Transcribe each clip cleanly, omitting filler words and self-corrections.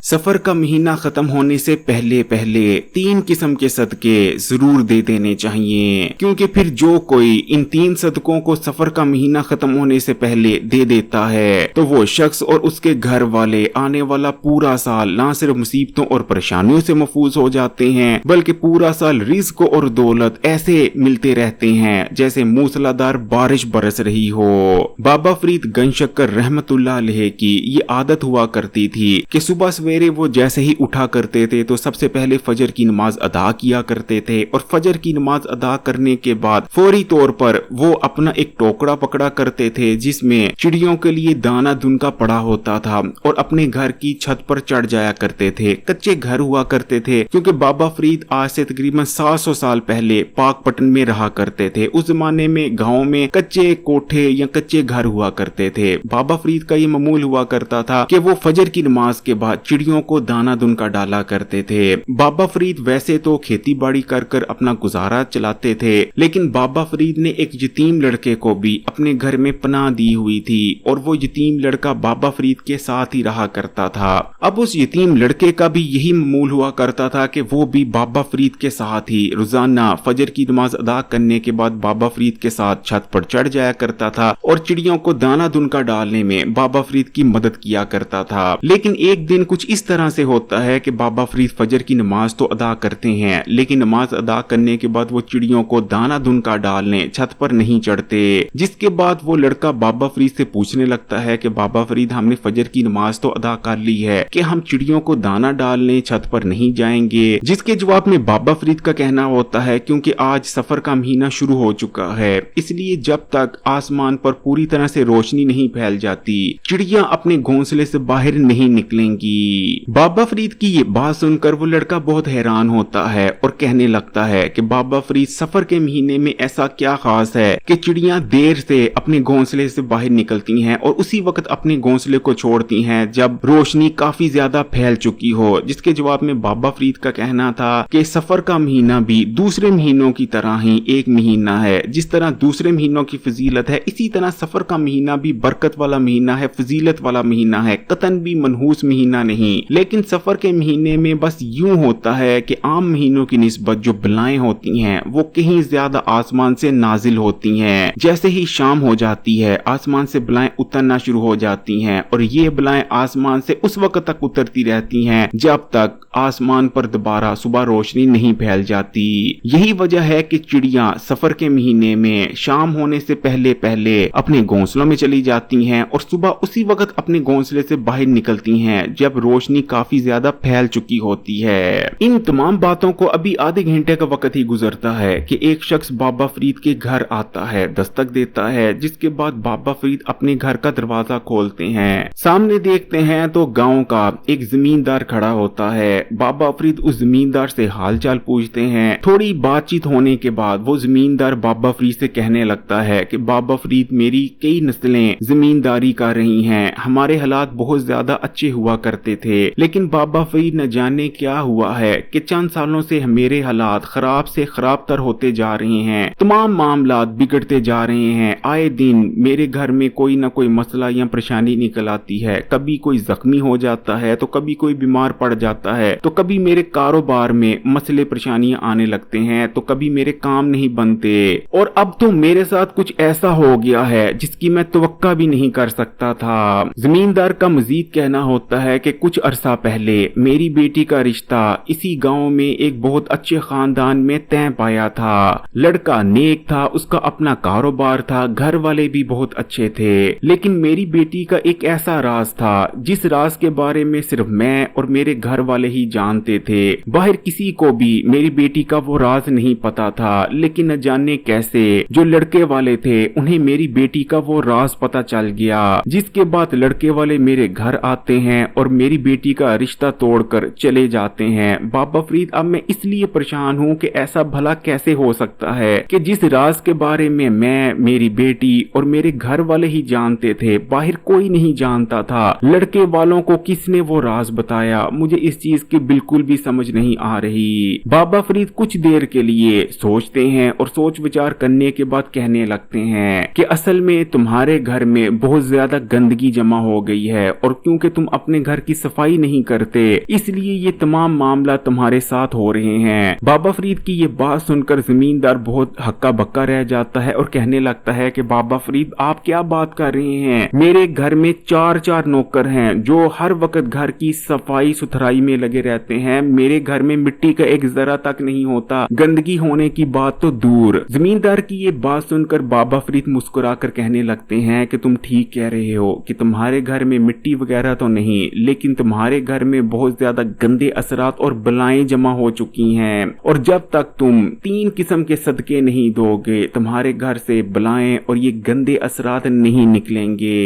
सफर का महीना खत्म होने से पहले पहले 3 किस्म के सदके जरूर दे देने चाहिए, क्योंकि फिर जो कोई इन 3 सदकों को सफर का महीना खत्म होने से पहले दे देता है तो वो शख्स और उसके घर वाले आने वाला पूरा साल ना सिर्फ मुसीबतों और परेशानियों से महफूज हो जाते हैं, बल्कि पूरा साल रिज्क और दौलत ऐसे मिलते रहते हैं जैसे मूसलाधार बारिश बरस रही हो। बाबा फरीद गंजशक्कर रहमतुल्लाह अलैह की ये आदत हुआ करती थी कि सुबह सवेरे वो जैसे ही उठा करते थे तो सबसे पहले फजर की नमाज अदा किया करते थे, और फजर की नमाज अदा करने के बाद फौरी तौर पर वो अपना एक टोकरा पकड़ा करते थे जिसमें चिड़ियों के लिए दाना दुनका पड़ा होता था, और अपने घर की छत पर चढ़ जाया करते थे। कच्चे घर हुआ करते थे क्योंकि बाबा फरीद आज से तकरीबन 700 साल पहले पाकपटन में रहा करते थे। उस जमाने में गाँव में कच्चे कोठे या कच्चे घर हुआ करते थे। बाबा फरीद का ये मामूल हुआ करता था कि वो फजर की नमाज के बाद चिड़ियों को दाना दुनका डाला करते थे। बाबा फरीद वैसे तो खेती बाड़ी कर कर अपना गुजारा चलाते थे, लेकिन बाबा फरीद ने एक यतीम लड़के को भी अपने घर में पनाह दी हुई थी, और वो यतीम लड़का बाबा फरीद के साथ ही रहा करता था। अब उस यतीम लड़के का भी यही मामूल हुआ करता था कि वो भी बाबा फरीद के साथ ही रोजाना फजर की नमाज अदा करने के बाद बाबा फरीद के साथ छत पर चढ़ जाया करता था और चिड़ियों को दाना दुनका डालने में बाबा फरीद की मदद किया करता था। लेकिन एक दिन कुछ इस तरह से होता है कि बाबा फरीद फजर की नमाज तो अदा करते हैं, लेकिन नमाज अदा करने के बाद वो चिड़ियों को दाना दुनका डालने छत पर नहीं चढ़ते। जिसके बाद वो लड़का बाबा फरीद से पूछने लगता है कि बाबा फरीद, हमने फजर की नमाज तो अदा कर ली है कि हम चिड़ियों को दाना डालने छत पर नहीं जाएंगे। जिसके जवाब में बाबा फरीद का कहना होता है क्योंकि आज सफर का महीना शुरू हो चुका है, इसलिए जब तक आसमान पर पूरी तरह से रोशनी नहीं फैल जाती चिड़िया अपने घोंसले से बाहर नहीं निकलेंगी। बाबा फरीद की ये बात सुनकर वो लड़का बहुत हैरान होता है और कहने लगता है कि बाबा फरीद, सफर के महीने में ऐसा क्या खास है कि चिड़िया देर से अपने घोंसले से बाहर निकलती हैं और उसी वक्त अपने घोंसले को छोड़ती हैं जब रोशनी काफी ज्यादा फैल चुकी हो। जिसके जवाब में बाबा फरीद का कहना था कि सफर का महीना भी दूसरे महीनों की तरह ही एक महीना है। जिस तरह दूसरे महीनों की फजीलत है, इसी तरह सफर का महीना भी बरकत वाला महीना है, फजीलत वाला महीना है, कतन भी मनहूस महीना नहीं। लेकिन सफर के महीने में बस यूं होता है कि आम महीनों की निस्बत जो बलाएं होती हैं वो कहीं ज्यादा आसमान से नाजिल होती हैं। जैसे ही शाम हो जाती है आसमान से बलाएं उतरना शुरू हो जाती हैं, और ये बलाएं आसमान से उस वक्त तक उतरती रहती हैं जब तक आसमान पर दोबारा सुबह रोशनी नहीं फैल जाती। यही वजह है कि चिड़िया सफर के महीने में शाम होने से पहले पहले अपने घोंसलों में चली जाती हैं और सुबह उसी वक्त अपने घोंसले से बाहर निकलती हैं जब रोशनी काफी ज्यादा फैल चुकी होती है। इन तमाम बातों को अभी आधे घंटे का वक्त ही गुजरता है कि एक शख्स बाबा फरीद के घर आता है, दस्तक देता है। जिसके बाद बाबा फरीद अपने घर का दरवाजा खोलते हैं। सामने देखते हैं तो गांव का एक जमींदार खड़ा होता है। बाबा फरीद उस जमींदार से हालचाल पूछते हैं। थोड़ी बातचीत होने के बाद वो जमींदार बाबा फरीद से कहने लगता है कि बाबा फरीद, मेरी कई नस्लें जमींदारी कर रही हैं, हमारे हालात बहुत ज्यादा अच्छे हुआ करते थे, लेकिन बाबा फरीद न जाने क्या हुआ है कि चंद सालों से मेरे हालात खराब से खराब तर होते जा रहे हैं, तमाम मामलात बिगड़ते जा रहे हैं। आए दिन मेरे घर में कोई न कोई मसला या परेशानी निकल आती है, कभी कोई जख्मी हो जाता है तो कभी कोई बीमार पड़ जाता है, तो कभी मेरे कारोबार में मसले परेशानियां आने लगते हैं, तो कभी मेरे काम नहीं बनते, और अब तो मेरे साथ कुछ ऐसा हो गया है जिसकी मैं तवक्का भी नहीं कर सकता था। जमींदार का मजीद कहना होता है कि कुछ अरसा पहले मेरी बेटी का रिश्ता इसी गांव में एक बहुत अच्छे खानदान में तय पाया था। लड़का नेक था, उसका अपना कारोबार था, घर वाले भी बहुत अच्छे थे, लेकिन मेरी बेटी का एक ऐसा राज था जिस राज के बारे में सिर्फ मैं और मेरे घर वाले ही जानते थे। बाहर किसी को भी मेरी बेटी का वो राज नहीं पता था, लेकिन न जाने कैसे जो लड़के वाले थे उन्हें मेरी बेटी का वो राज पता चल गया। जिसके बाद लड़के वाले मेरे घर आते हैं और मेरी बेटी का रिश्ता तोड़कर चले जाते हैं। बाबा फरीद, अब मैं इसलिए परेशान हूँ कि ऐसा भला कैसे हो सकता है कि जिस राज के बारे में मैं, मेरी बेटी और मेरे घर वाले ही जानते थे, बाहर कोई नहीं जानता था। लड़के वालों को किसने वो राज बताया, मुझे इस चीज की बिल्कुल भी समझ नहीं आ रही। बाबा फरीद कुछ देर के लिए सोचते हैं और सोच विचार करने के बाद कहने लगते हैं कि असल में तुम्हारे घर में बहुत ज्यादा गंदगी जमा हो गई है, और क्योंकि तुम अपने घर की सफाई नहीं करते, इसलिए ये तमाम मामला तुम्हारे साथ हो रहे हैं। बाबा फरीद की ये बात सुनकर जमींदार बहुत हक्का बक्का रह जाता है और कहने लगता है कि बाबा फरीद आप क्या बात कर रहे हैं, मेरे घर में 4 नौकर हैं जो हर वक्त घर की सफाई सुथराई में लगे रहते हैं, मेरे घर में मिट्टी का एक जरा तक नहीं होता, गंदगी होने की बात तो दूर। जमींदार की ये बात सुनकर बाबा फरीद मुस्कुराकर कहने लगते हैं कि तुम ठीक कह रहे हो कि तुम्हारे घर में मिट्टी वगैरह तो नहीं, लेकिन तुम्हारे घर में बहुत ज्यादा गंदे असरात और बलाएं जमा हो चुकी हैं, और जब तक तुम 3 किस्म के सदके नहीं दोगे तुम्हारे घर से बलाएं और ये गंदे असरात नहीं निकलेंगे।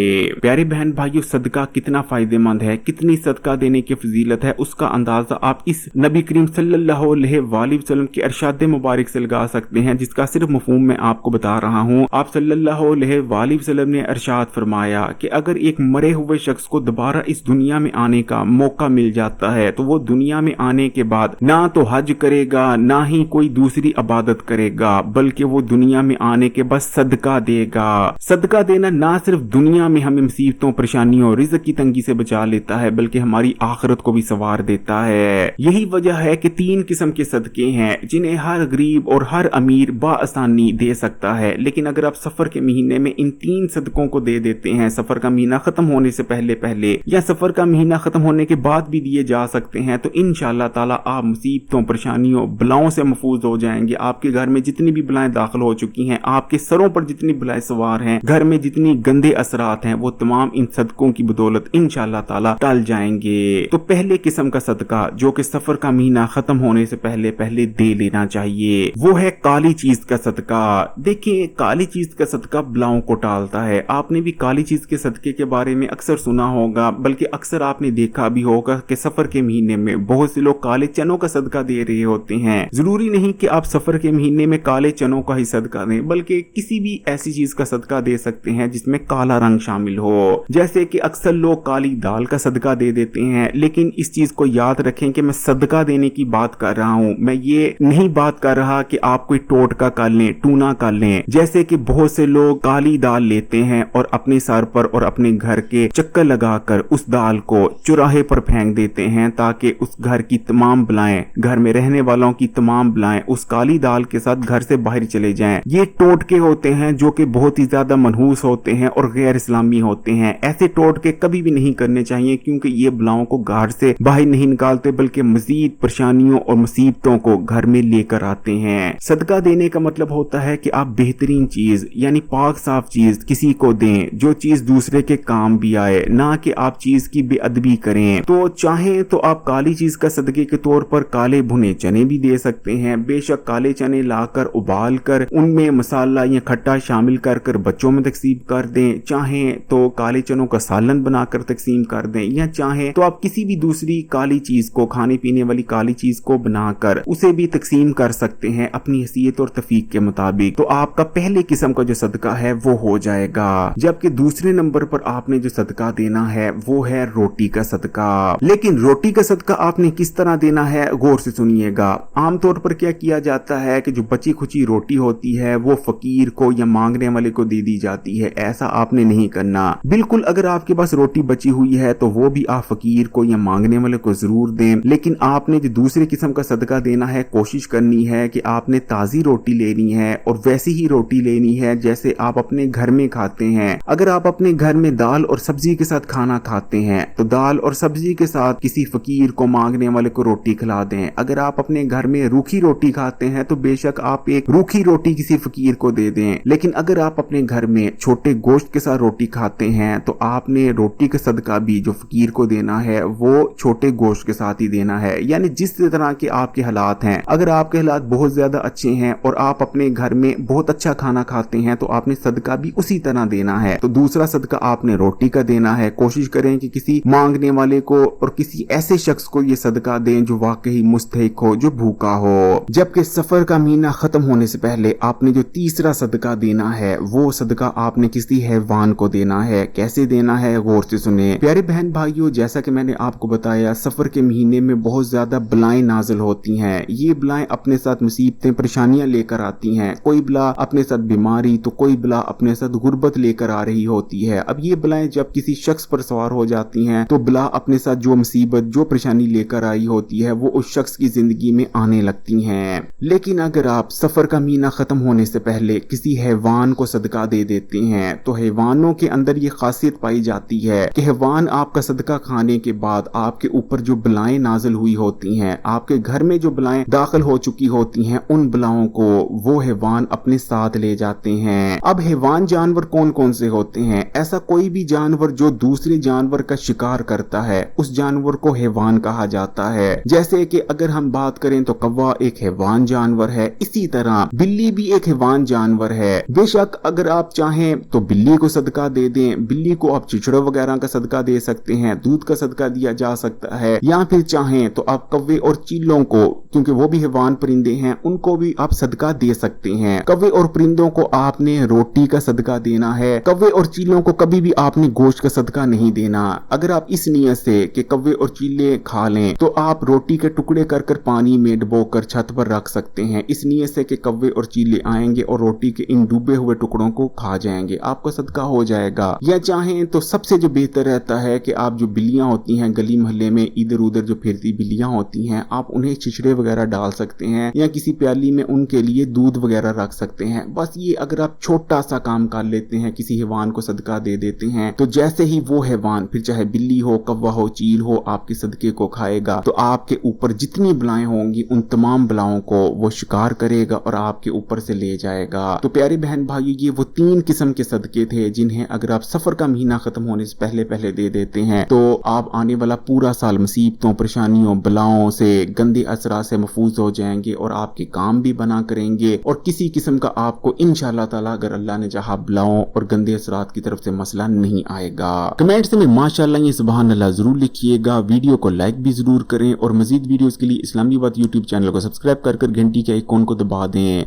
प्यारे बहन भाइयों, सदका कितना फायदेमंद है, कितनी सदका देने की फजीलत है, उसका अंदाजा आप इस नबी करीम सल्लल्लाहु अलैहि वसल्लम के इरशाद मुबारक से लगा सकते हैं, जिसका सिर्फ मफहूम मैं आपको बता रहा हूँ। आप सल्लल्लाहु अलैहि वसल्लम ने इरशाद फरमाया कि अगर एक मरे हुए शख्स को दोबारा इस दुनिया में आने का मौका मिल जाता है तो वो दुनिया में आने के बाद ना तो हज करेगा ना ही कोई दूसरी इबादत करेगा, बल्कि वो दुनिया में आने के बाद सदका देगा। सदका देना ना सिर्फ दुनिया में हमें मुसीबतों, परेशानियों, रिज़्क की तंगी से बचा लेता है, बल्कि हमारी आखिरत को भी संवार देता है। यही वजह है कि 3 किस्म के सदके हैं जिन्हें हर गरीब और हर अमीर बाआसानी दे सकता है, लेकिन अगर आप सफर के महीने में इन 3 सदकों को दे देते हैं, सफर का महीना खत्म होने से पहले पहले या सफर का महीना खत्म होने के बाद भी दिए जा सकते हैं, तो इंशाअल्लाह ताला आप मुसीबतों, परेशानियों, बलाओं से महफूज हो जाएंगे। आपके घर में जितनी भी बलाएं दाखिल हो चुकी हैं, आपके सरों पर जितनी बलाएं सवार हैं, घर में जितनी गंदे असरात हैं, वो तमाम इन सदकों की बदौलत इंशाअल्लाह ताला टल जाएंगे। तो पहले किस्म का सदका जो कि सफर का महीना खत्म होने से पहले पहले दे लेना चाहिए, वो है काली चीज का सदका। देखिए, काली चीज का सदका बलाओं को टालता है। आपने भी काली चीज के सदके के बारे में अक्सर सुना होगा, बल्कि अक्सर आपने देखा भी होगा कि सफर के महीने में बहुत से लोग काले चनों का सदका दे रहे होते हैं। जरूरी नहीं कि आप सफर के महीने में काले चनों का ही सदका दें, बल्कि किसी भी ऐसी चीज का सदका दे सकते हैं जिसमें काला रंग शामिल हो। जैसे कि अक्सर लोग काली दाल का सदका दे देते हैं, लेकिन इस चीज को याद रखें कि मैं सदका देने की बात कर रहा हूं, मैं ये नहीं बात कर रहा कि आप कोई टोटका कर लें, टूना कर लें। जैसे कि बहुत से लोग काली दाल लेते हैं और अपने सर पर और अपने घर के चक्कर लगाकर उस दाल को चौराहे पर फेंक देते हैं, ताकि उस घर की तमाम बलाएं, घर में रहने वालों की तमाम बलाएं उस काली दाल के साथ घर से बाहर चले जाएं। ये टोटके होते हैं जो कि बहुत ही ज्यादा मनहूस होते हैं और गैर इस्लामी होते हैं। ऐसे टोटके कभी भी नहीं करने चाहिए, क्योंकि ये बलाओं को घर से बाहर नहीं निकालते, बल्कि मजीद परेशानियों और मुसीबतों को घर में लेकर आते हैं। सदका देने का मतलब होता है कि आप बेहतरीन चीज यानी पाक साफ चीज किसी को दें, जो चीज दूसरे के काम भी आए, ना कि आप चीज की बेअदबी करें। तो चाहें तो आप काली चीज का सदके के तौर पर काले भुने चने भी दे सकते हैं। बेशक काले चने लाकर उबाल कर उनमें मसाला या खट्टा शामिल कर कर बच्चों में तकसीम कर दें, चाहें तो काले चनों का सालन बनाकर तकसीम कर दें, या चाहें तो आप किसी भी दूसरी काली चीज को, खाने पीने वाली काली चीज को बनाकर उसे भी तकसीम कर सकते हैं अपनी हैसियत और तफीक के मुताबिक। तो आपका पहले किस्म का जो सदका है वो हो जाएगा। जबकि दूसरे नंबर पर आपने जो सदका देना है वो है रोटी का सदका। लेकिन रोटी का सदका आपने किस तरह देना है, गौर से सुनिएगा। आमतौर पर क्या किया जाता है कि जो बची खुची रोटी होती है वो फकीर को या मांगने वाले को दे दी जाती है। ऐसा आपने नहीं करना। बिल्कुल, अगर आपके पास रोटी बची हुई है तो वो भी आप फकीर को या मांगने वाले को जरूर दें। लेकिन आपने जो दूसरे किस्म का सदका देना है, कोशिश करनी है कि आपने ताजी रोटी लेनी है और वैसी ही रोटी लेनी है जैसे आप अपने घर में खाते हैं। अगर आप अपने घर में दाल और सब्जी के साथ खाना खाते हैं तो दाल और सब्जी के साथ किसी फकीर को, मांगने वाले को रोटी खिला दें। अगर आप अपने घर में रूखी रोटी खाते हैं तो बेशक आप एक रूखी रोटी किसी फकीर को दे दें। लेकिन अगर आप अपने घर में छोटे गोश्त के साथ रोटी खाते हैं तो आपने रोटी का सदका भी जो फकीर को देना है वो छोटे गोश्त के साथ ही देना है। यानी जिस तरह के आपके हालात हैं, अगर आपके हालात बहुत ज्यादा अच्छे हैं और आप अपने घर में बहुत अच्छा खाना खाते हैं तो आपने सदका भी उसी तरह देना है। तो दूसरा सदका आपने रोटी का देना है। कोशिश करें कि किसी मांगने वाले को और किसी ऐसे शख्स को ये सदका दें जो वाकई मुस्तहिक हो, जो भूखा हो। जबकि सफर का महीना खत्म होने से पहले आपने जो तीसरा सदका देना है वो सदका आपने किसी हैवान को देना है। कैसे देना है, गौर से सुने। प्यारे बहन भाइयों, जैसा कि मैंने आपको बताया, सफर के महीने में बहुत ज्यादा बलाएं नाजिल होती हैं। ये बलाएं अपने साथ मुसीबतें, परेशानियां लेकर आती हैं। कोई बला अपने साथ बीमारी तो कोई बला अपने साथ गुर्बत लेकर आ रही होती है। अब ये बलाएं जब किसी शख्स पर सवार हो जाती हैं तो बला अपने साथ जो मुसीबत जो परेशानी लेकर आई होती है वो उस शख्स की जिंदगी में आने लगती हैं। लेकिन अगर आप सफर का महीना खत्म होने से पहले किसी हैवान को सदका दे देते हैं तो हैवानों के अंदर ये खासियत पाई जाती है कि हैवान आपका सदका खाने के बाद आपके ऊपर जो बलाएं नाजिल हुई होती हैं, आपके घर में जो बलाएं दाखिल हो चुकी होती हैं, उन बलाओं को वो हैवान अपने साथ ले जाते हैं। अब हैवान जानवर कौन कौन से होते हैं? ऐसा कोई भी जानवर जो दूसरे जानवर का शिकार करता है उस जानवर को हैवान कहा जाता है। जैसे कि अगर हम बात करें तो कौवा एक हैवान जानवर है, इसी तरह बिल्ली भी एक हैवान जानवर है। बेशक अगर आप चाहें तो बिल्ली को सदका दे दें, बिल्ली को आप चिचड़े वगैरह का सदका दे सकते हैं, दूध का सदका दिया जा सकता है, या फिर चाहें तो आप कौवे और चीलों को, क्योंकि वो भी हैवान परिंदे हैं, उनको भी आप सदका दे सकते हैं। कौवे और परिंदों को आपने रोटी का सदका देना है, कौवे और चीलों को कभी भी आपने गोश्त का सदका नहीं देना। अगर आप इस नियत से कि कौवे और चीले खा लें तो आप रोटी के टुकड़े कर कर पानी में डुबोकर छत पर रख सकते हैं, इस नियत से कि कौवे और चीले आएंगे और रोटी के इन डूबे हुए टुकड़ों को खा जाएंगे, आपका सदका हो जाएगा। या चाहें तो सबसे जो बेहतर रहता है कि आप जो बिल्लियां होती हैं गली मोहल्ले में इधर उधर जो फिरती बिल्लियां होती हैं, आप उन्हें छिछड़े वगैरह डाल सकते हैं या किसी प्याली में उनके लिए दूध वगैरह रख सकते हैं। बस ये अगर आप छोटा सा काम कर लेते हैं, किसी हैवान को सदका दे देते हैं, तो जैसे ही वो हैवान, फिर चाहे बिल्ली हो, कौवा हो, चील हो, आपके सदके को खाएगा तो आपके ऊपर जितनी बलाएं होंगी उन तमाम बलाओं को वो शिकार करेगा और आपके ऊपर से ले जाएगा। तो प्यारे बहन भाइयों, ये वो 3 किस्म के सदके थे जिन्हें अगर आप सफर का महीना खत्म होने से पहले पहले दे देते हैं तो आप आने वाला पूरा साल मुसीबतों, परेशानियों, बलाओं से, गंदे असरात से महफूज हो जाएंगे और आपके काम भी बना करेंगे और किसी किस्म का आपको इंशाअल्लाह ताला अगर अल्लाह ने चाहा बलाओं और गंदे असरात की तरफ से मसला नहीं आएगा। कमेंट्स में माशाअल्लाह ये सुभान अल्लाह जरूर लिखिएगा, वीडियो को लाइक भी जरूर करें और मजीद वीडियोस के लिए इस्लामी बात यूट्यूब चैनल को सब्सक्राइब कर घंटी के आइकॉन को दबा दें।